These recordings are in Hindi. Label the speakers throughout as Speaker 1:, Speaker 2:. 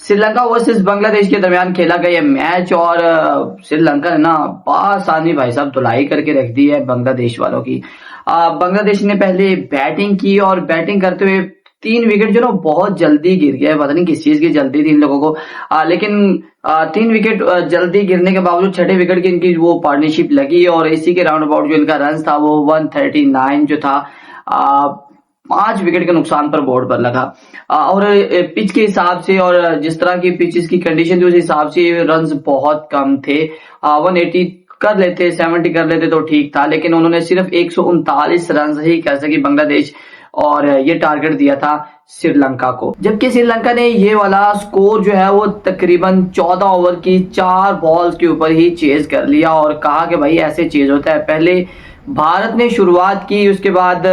Speaker 1: श्रीलंका वर्सेस बांग्लादेश के दरमियान खेला गया ये मैच और श्रीलंका ने ना आसानी भाई साहब धुलाई करके रख दी है बांग्लादेश वालों की। बांग्लादेश ने पहले बैटिंग की और बैटिंग करते हुए 3 विकेट जो ना बहुत जल्दी गिर गया है, पता नहीं किस चीज की जल्दी थी इन लोगों को। लेकिन 3 विकेट जल्दी गिरने के बावजूद छठे विकेट की इनकी वो पार्टनरशिप लगी और इसी के राउंड अबाउट जो इनका रन था वो 139 जो था 5 विकेट के नुकसान पर बोर्ड पर लगा। और पिच के हिसाब से और जिस तरह की पिचेस की कंडीशन थी उस हिसाब से रन्स बहुत कम थे। 180 कर लेते 70 कर लेते तो ठीक था, लेकिन उन्होंने सिर्फ 139 रन ही कर सकी बांग्लादेश और ये टारगेट दिया था श्रीलंका को। जबकि श्रीलंका ने ये वाला स्कोर जो है वो तकरीबन 14 ओवर की 4 बॉल्स के ऊपर ही चेज कर लिया और कहा कि भाई ऐसे चेज होता है। पहले भारत ने शुरुआत की, उसके बाद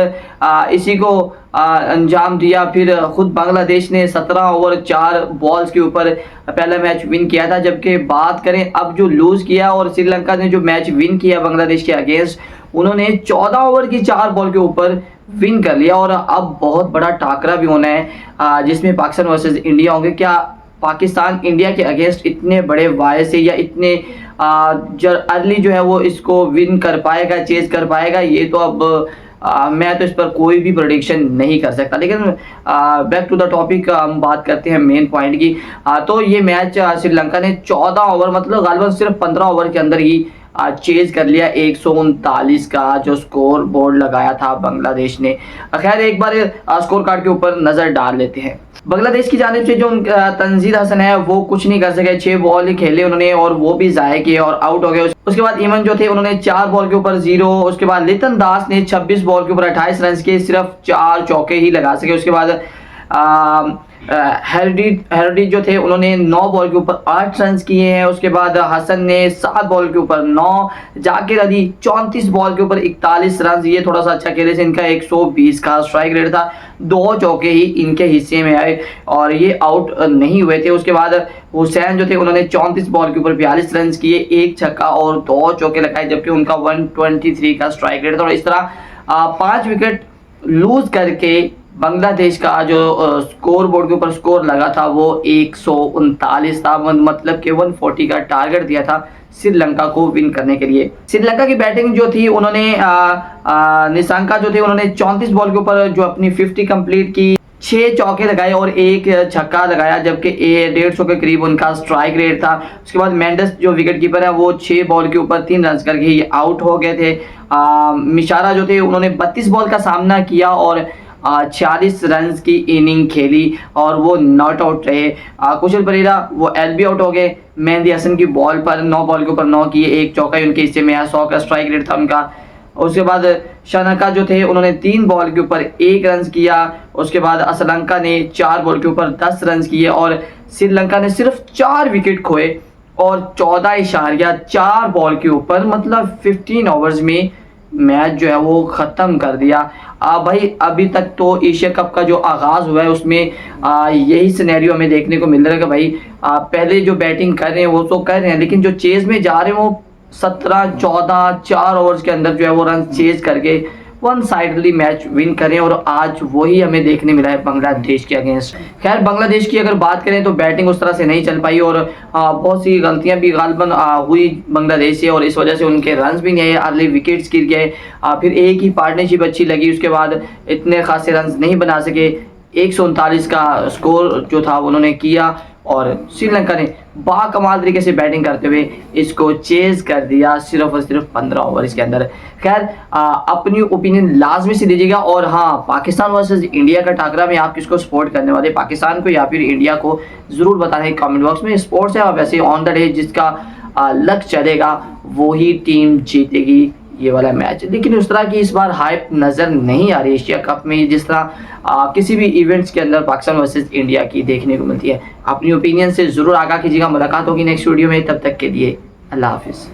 Speaker 1: इसी को अंजाम दिया। फिर खुद बांग्लादेश ने 17 ओवर 4 बॉल्स के ऊपर पहला मैच विन किया था। जबकि बात करें अब जो लूज किया और श्रीलंका ने जो मैच विन किया बांग्लादेश के अगेंस्ट, उन्होंने 14 ओवर की 4 बॉल के ऊपर विन कर लिया और अब बहुत बड़ा टाकरा भी होना है जिसमें पाकिस्तान वर्सेस इंडिया होंगे। क्या पाकिस्तान इंडिया के अगेंस्ट इतने बड़े वाय से या इतने अर्ली जो है वो इसको विन कर पाएगा, चेज कर पाएगा? ये तो अब मैं तो इस पर कोई भी प्रेडिक्शन नहीं कर सकता। लेकिन बैक टू द टॉपिक, हम बात करते हैं मेन पॉइंट की। तो ये मैच श्रीलंका ने 14 ओवर मतलब गालिबन सिर्फ 15 ओवर के अंदर ही चेज कर लिया 139 का जो स्कोर बोर्ड लगाया था बांग्लादेश ने। खैर एक बार स्कोर कार्ड के ऊपर नजर डाल लेते हैं। बांग्लादेश की जानिब से जो तंजीद हसन है वो कुछ नहीं कर सके, 6 बॉल ही खेले उन्होंने और वो भी जाये किए और आउट हो गए। उसके बाद ईमन जो थे उन्होंने 4 बॉल के ऊपर 0। उसके बाद लितन दास ने 26 बॉल के ऊपर 28 रन के सिर्फ 4 चौके ही लगा सके। उसके बाद हेरडी जो थे उन्होंने 9 बॉल के ऊपर 8 रन किए हैं। उसके बाद हसन ने 7 बॉल के ऊपर 9, जाकिर अली 34 बॉल के ऊपर 41 रन, ये थोड़ा सा अच्छा खेले से इनका 120 का स्ट्राइक रेट था। 2 चौके ही इनके हिस्से में आए और ये आउट नहीं हुए थे। उसके बाद हुसैन जो थे उन्होंने 34 बॉल के ऊपर 42 रन किए, 1 छक्का और 2 चौके लगाए, जबकि उनका 123 का स्ट्राइक रेट था। और इस तरह 5 विकेट लूज करके बांग्लादेश का जो स्कोर बोर्ड के ऊपर स्कोर लगा था वो 139 था, मतलब कि 140 का टारगेट दिया था श्रीलंका को विन करने के लिए। श्रीलंका की बैटिंग जो थी उन्होंने निशंका जो थे उन्होंने 34 बॉल के ऊपर जो अपनी 50 कंप्लीट की, 6 चौके लगाए और 1 छक्का लगाया, जबकि 150 के करीब उनका स्ट्राइक रेट था। उसके बाद मेंडिस जो विकेट कीपर है वो 6 बॉल के ऊपर 3 रन करके ही आउट हो गए थे। मिशारा जो थे उन्होंने 32 बॉल का सामना किया और 46 रन की इनिंग खेली और वो नॉट आउट रहे। कुशल परेरा वो एलबी आउट हो गए। मेहंदी हसन की बॉल पर 9 बॉल के ऊपर 9 किए, 1 चौका उनके हिस्से में आया, 100 का स्ट्राइक रेट था उनका। उसके बाद शनका जो थे उन्होंने 3 बॉल के ऊपर 1 रन किया। उसके बाद असलंका ने 4 बॉल के ऊपर 10 रन किए और श्रीलंका ने सिर्फ 4 विकेट खोए और 14.4 बॉल के ऊपर मतलब 15 ओवर्स में मैच जो है वो ख़त्म कर दिया। भाई अभी तक तो एशिया कप का जो आगाज़ हुआ है उसमें यही सिनेरियो हमें देखने को मिल रहा है कि भाई पहले जो बैटिंग कर रहे हैं वो तो कर रहे हैं, लेकिन जो चेज में जा रहे हैं वो 17, 14, 4 ओवर्स के अंदर जो है वो रन चेज करके वन साइडली मैच विन करें और आज वही हमें देखने मिला है बांग्लादेश के अगेंस्ट। खैर बांग्लादेश की अगर बात करें तो बैटिंग उस तरह से नहीं चल पाई और बहुत सी गलतियां भी गालिबन हुई बांग्लादेश से और इस वजह से उनके रन्स भी नहीं आए, अर्ली विकेट्स गिर गए। फिर एक ही पार्टनरशिप अच्छी लगी, उसके बाद इतने खासे रन्स नहीं बना सके। 139 का स्कोर जो था उन्होंने किया और श्रीलंका ने बाकमाल तरीके से बैटिंग करते हुए इसको चेज कर दिया सिर्फ और सिर्फ 15 ओवर के अंदर। खैर अपनी ओपिनियन लाजमी से दीजिएगा और हाँ, पाकिस्तान वर्सेस इंडिया का टाकरा में आप किसको सपोर्ट करने वाले, पाकिस्तान को या फिर इंडिया को, ज़रूर बताएं कमेंट बॉक्स में। स्पोर्ट्स है वैसे ऑन द डे जिसका लक चलेगा वही टीम जीतेगी ये वाला मैच। लेकिन उस तरह की इस बार हाइप नज़र नहीं आ रही एशिया कप में जिस तरह किसी भी इवेंट्स के अंदर पाकिस्तान वर्सेस इंडिया की देखने को मिलती है। अपनी ओपिनियन से ज़रूर आगाह कीजिएगा। मुलाकात होगी नेक्स्ट वीडियो में, तब तक के लिए अल्लाह हाफिज़।